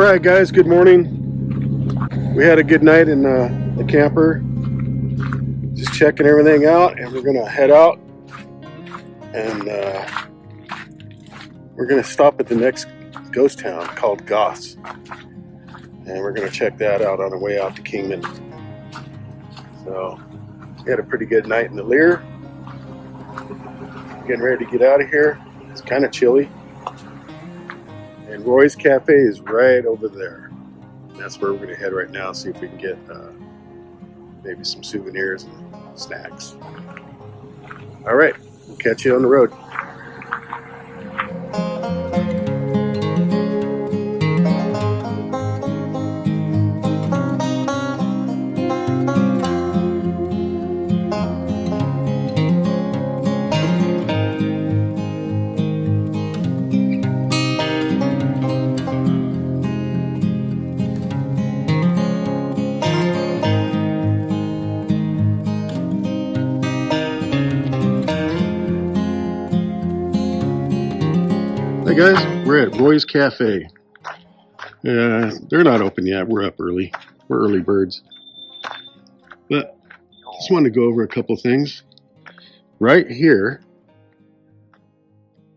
Alright guys, good morning. We had a good night in the camper. Just checking everything out, and we're going to head out. And we're going to stop at the next ghost town called Goffs. And we're going to check that out on the way out to Kingman. So, we had a pretty good night in the Lear. Getting ready to get out of here. It's kind of chilly. And Roy's Cafe is right over there. That's where we're going to head right now, see if we can get maybe some souvenirs and snacks. All right, we'll catch you on the road. Hey guys, we're at Roy's Cafe. They're not open yet. We're up early. We're early birds. But just wanted to go over a couple things. Right here,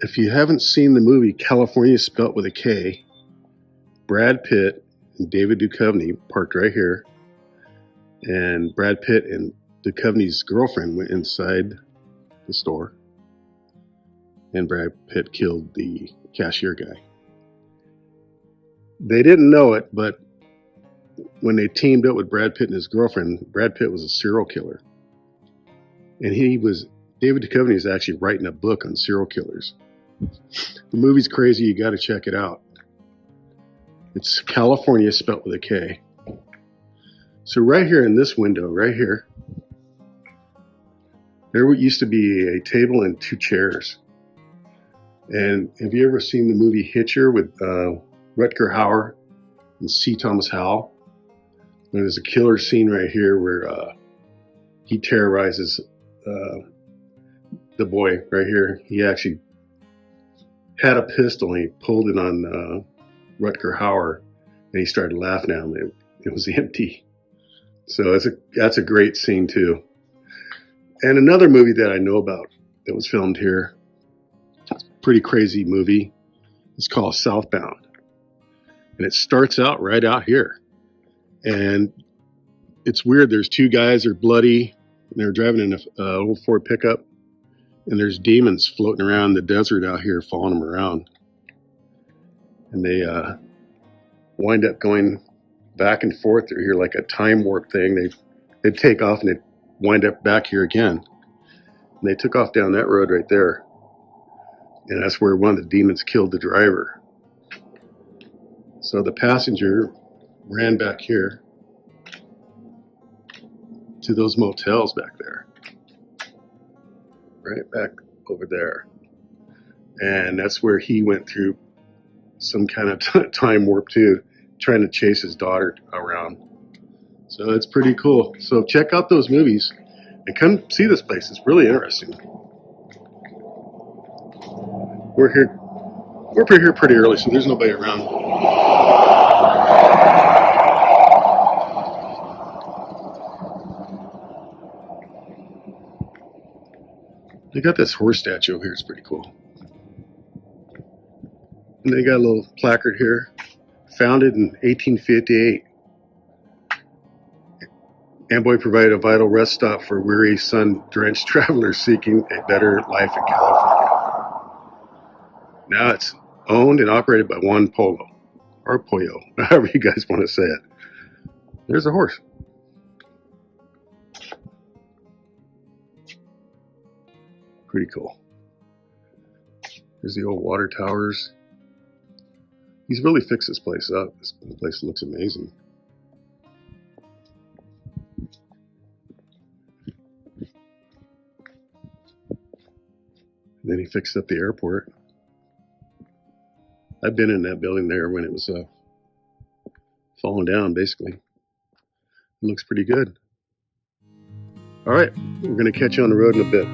if you haven't seen the movie California Spelt with a K, Brad Pitt and David Duchovny parked right here. And Brad Pitt and Duchovny's girlfriend went inside the store. And Brad Pitt killed the cashier guy. They didn't know it, but when they teamed up with Brad Pitt and his girlfriend, Brad Pitt was a serial killer. And David Duchovny is actually writing a book on serial killers. The movie's crazy. You got to check it out. It's California Spelt with a K. So right here in this window, right here, there used to be a table and two chairs. And have you ever seen the movie Hitcher with Rutger Hauer and C. Thomas Howell? There's a killer scene right here where he terrorizes the boy right here. He actually had a pistol and he pulled it on Rutger Hauer, and he started laughing at him. It was empty. So that's a great scene too. And another movie that I know about that was filmed here, pretty crazy movie. It's called Southbound. And it starts out right out here. And it's weird. There's two guys, they're bloody, and they're driving in an old Ford pickup. And there's demons floating around the desert out here, following them around. And they wind up going back and forth through here like a time warp thing. They'd take off and they'd wind up back here again. And they took off down that road right there. And that's where one of the demons killed the driver. So the passenger ran back here to those motels back there. Right back over there. And that's where he went through some kind of time warp too, trying to chase his daughter around. So it's pretty cool. So check out those movies and come see this place. It's really interesting. We're here pretty early, so there's nobody around. They got this horse statue here. It's pretty cool. And they got a little placard here. Founded in 1858. Amboy provided a vital rest stop for weary, sun-drenched travelers seeking a better life in California. Now it's owned and operated by Juan Polo, or Pollo, however you guys want to say it. There's a horse. Pretty cool. There's the old water towers. He's really fixed this place up. This place looks amazing. And then he fixed up the airport. I've been in that building there when it was falling down, basically. It looks pretty good. All right, we're going to catch you on the road in a bit.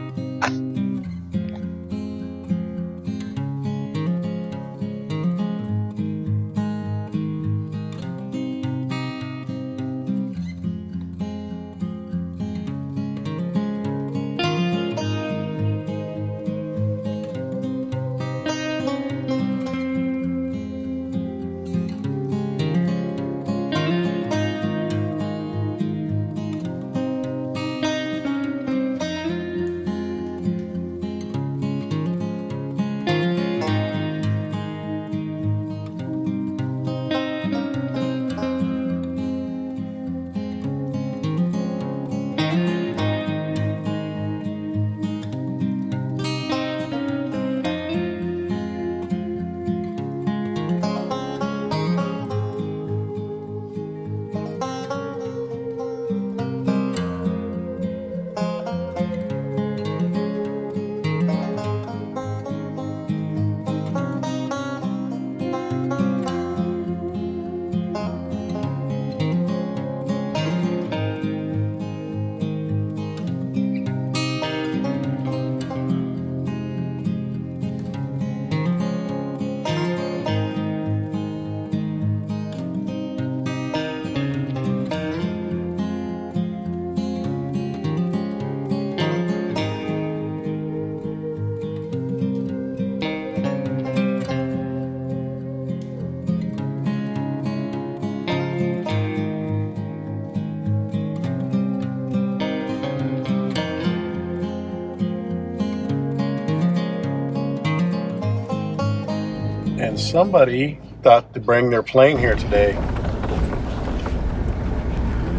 somebody thought to bring their plane here today.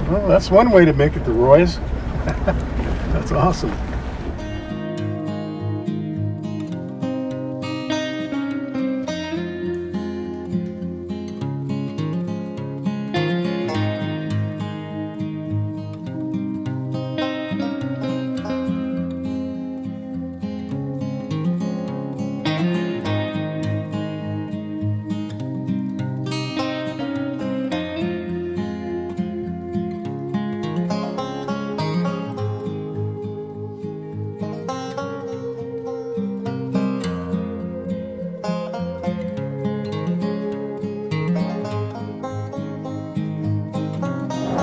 Well, that's one way to make it to Roy's. That's awesome.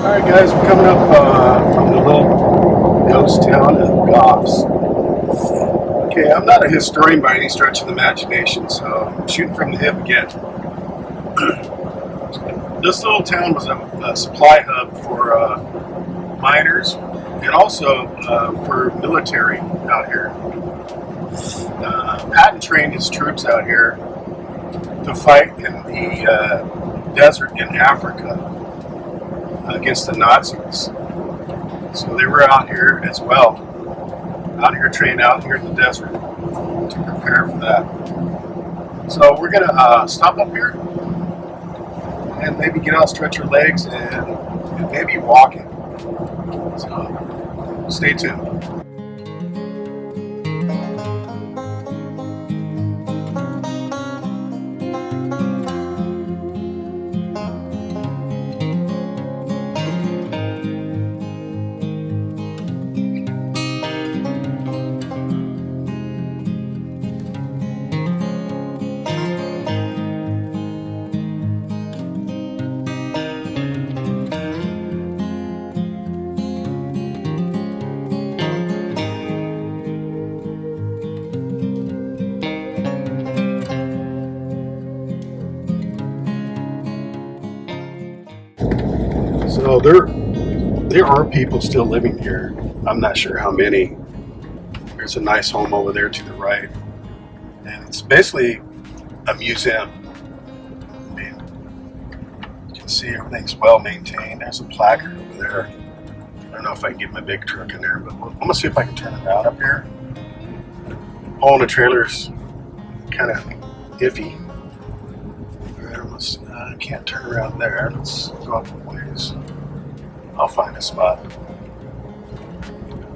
Alright guys, we're coming up from the little ghost town of Goffs. Okay, I'm not a historian by any stretch of the imagination, so I'm shooting from the hip again. This little town was a supply hub for miners and also for military out here. Patton trained his troops out here to fight in the desert in Africa against the Nazis. So they were out here as well, out here trained out here in the desert to prepare for that. So we're gonna stop up here and maybe get out, stretch your legs, and maybe walk it. So stay tuned. So there are people still living here. I'm not sure how many. There's a nice home over there to the right, and it's basically a museum. I mean, you can see everything's well maintained. There's a placard over there. I don't know if I can get my big truck in there, but I'm gonna see if I can turn it around up here. Pulling a trailer's kind of iffy. I can't turn around there. Let's go up a ways. I'll find a spot.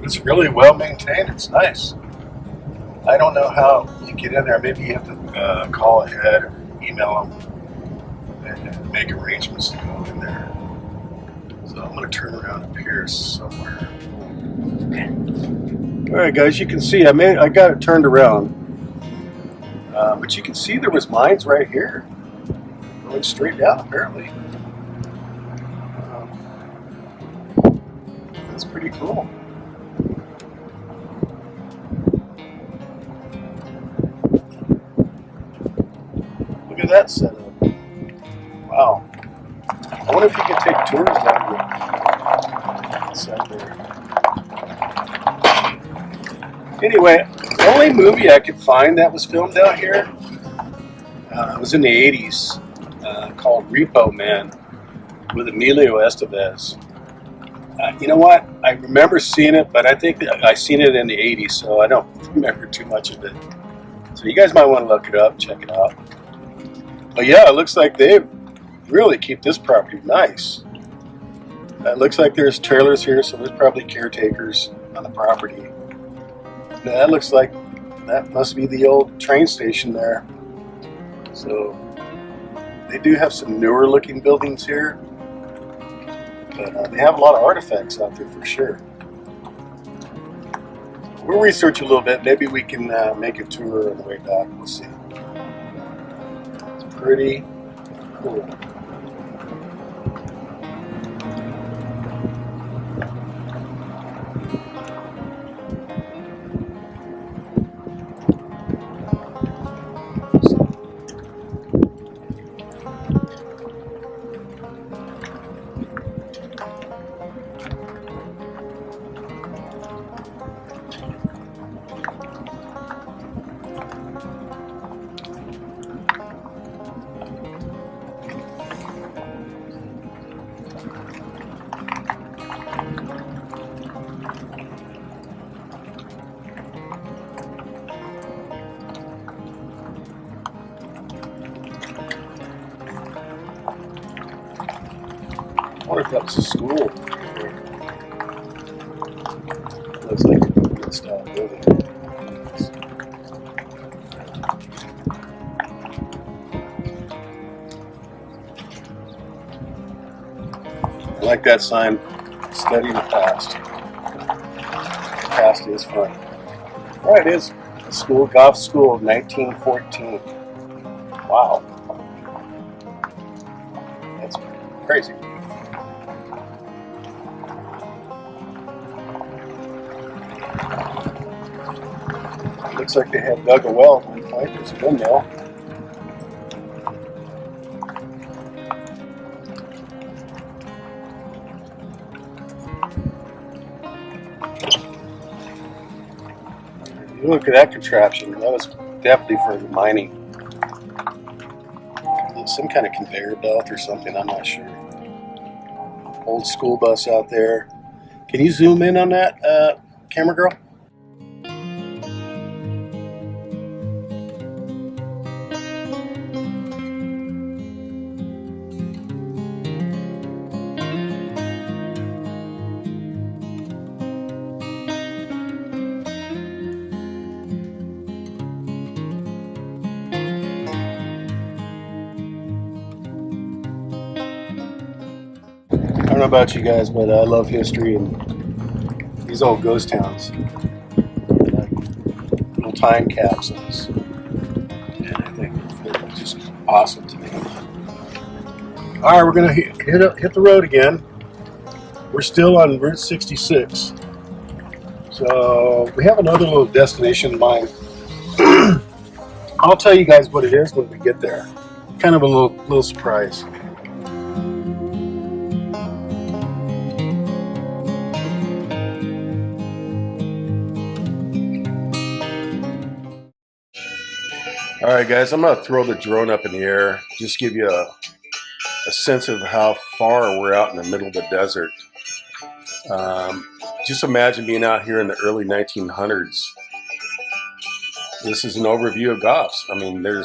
It's really well maintained. It's nice. I don't know how you get in there. Maybe you have to call ahead or email them and make arrangements to go in there. So I'm going to turn around up here somewhere. All right, guys. You can see I got it turned around, but you can see there was mines right here. Going straight down, apparently. That's pretty cool. Look at that setup. Wow. I wonder if you can take tours down here. Inside there. Anyway, the only movie I could find that was filmed out here was in the 80s. Called Repo Man with Emilio Estevez. You know what? I remember seeing it, but I think that I seen it in the 80s, so I don't remember too much of it. So you guys might want to look it up, check it out. But yeah, it looks like they really keep this property nice. It looks like there's trailers here, so there's probably caretakers on the property. Now, that looks like that must be the old train station there. So they do have some newer looking buildings here, but they have a lot of artifacts out there for sure. We'll research a little bit. Maybe we can make a tour on the way back. We'll see. It's pretty cool. I wonder if that was a school. Looks like a good style building. I like that sign, study the past. The past is fun. Oh, it is a school, Goffs School, 1914. Wow. That's crazy. Looks like they had dug a well at one point. There's a windmill. Look at that contraption. That was definitely for the mining. Some kind of conveyor belt or something, I'm not sure. Old school bus out there. Can you zoom in on that, camera girl? I don't know about you guys, but I love history and these old ghost towns. Like little time capsules. And I think they're just awesome to me. Alright, we're going to hit the road again. We're still on Route 66. So we have another little destination in mind. I'll tell you guys what it is when we get there. Kind of a little surprise. Alright guys, I'm going to throw the drone up in the air, just give you a sense of how far we're out in the middle of the desert. Just imagine being out here in the early 1900s. This is an overview of Goffs. I mean, there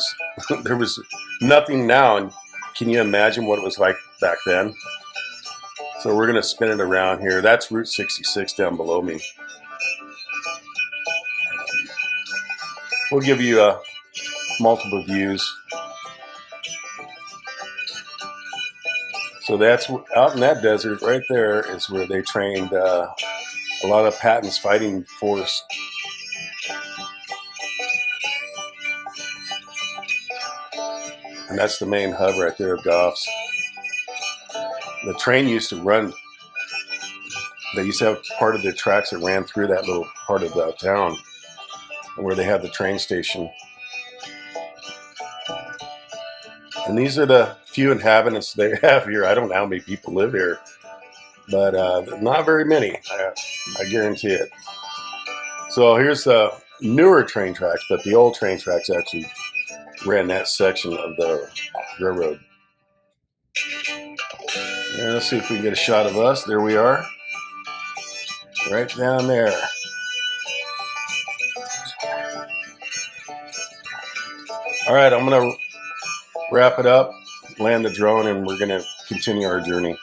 was nothing now, and can you imagine what it was like back then? So we're going to spin it around here. That's Route 66 down below me. We'll give you multiple views. So that's out in that desert right there is where they trained a lot of Patton's fighting force. And that's the main hub right there of Goffs. The train used to run, they used to have part of the tracks that ran through that little part of the town where they had the train station. And these are the few inhabitants they have here. I don't know how many people live here, but not very many, I guarantee it. So here's the newer train tracks, but the old train tracks actually ran that section of the railroad. And let's see if we can get a shot of us. There we are, right down there. All right, I'm gonna wrap it up, land the drone, and we're gonna continue our journey.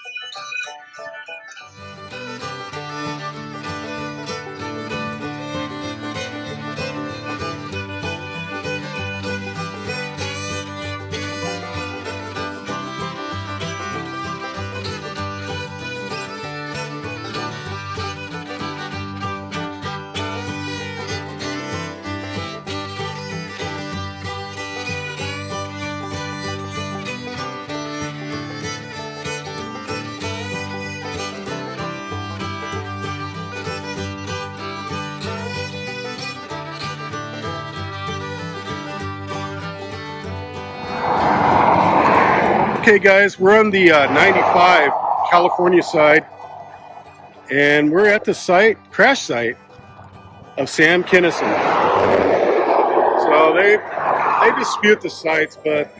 Okay guys, we're on the 95 California side, and we're at the crash site of Sam Kinison. So they dispute the sites, but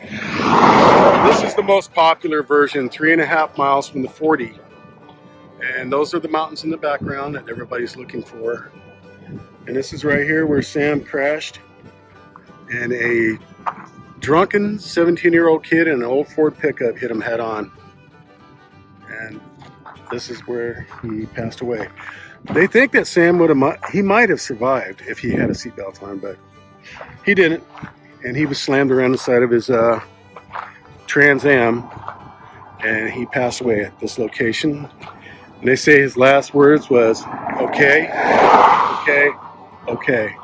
this is the most popular version, 3.5 miles from the 40. And those are the mountains in the background that everybody's looking for. And this is right here where Sam crashed, and a drunken 17-year-old kid in an old Ford pickup hit him head on. and this is where he passed away. They think that Sam might have survived if he had a seatbelt on, but he didn't, and he was slammed around the side of his Trans Am, and he passed away at this location. And they say his last words was, "Okay, okay, okay."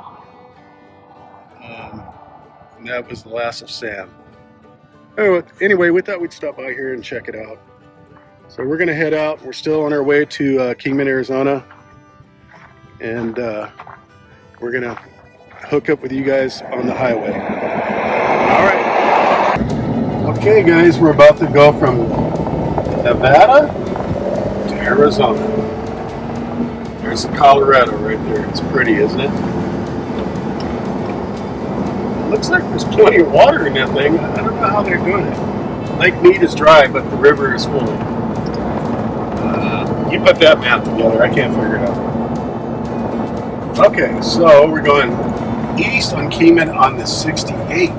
And that was the last of Sam. Oh, anyway, we thought we'd stop by here and check it out. So we're going to head out. We're still on our way to Kingman, Arizona. And we're going to hook up with you guys on the highway. All right. Okay, guys, we're about to go from Nevada to Arizona. There's Colorado right there. It's pretty, isn't it? Looks like there's plenty of water in that thing. I don't know how they're doing it. Lake Mead is dry, but the river is full. You put that map together. I can't figure it out. Okay, so we're going east on Kingman on the 68.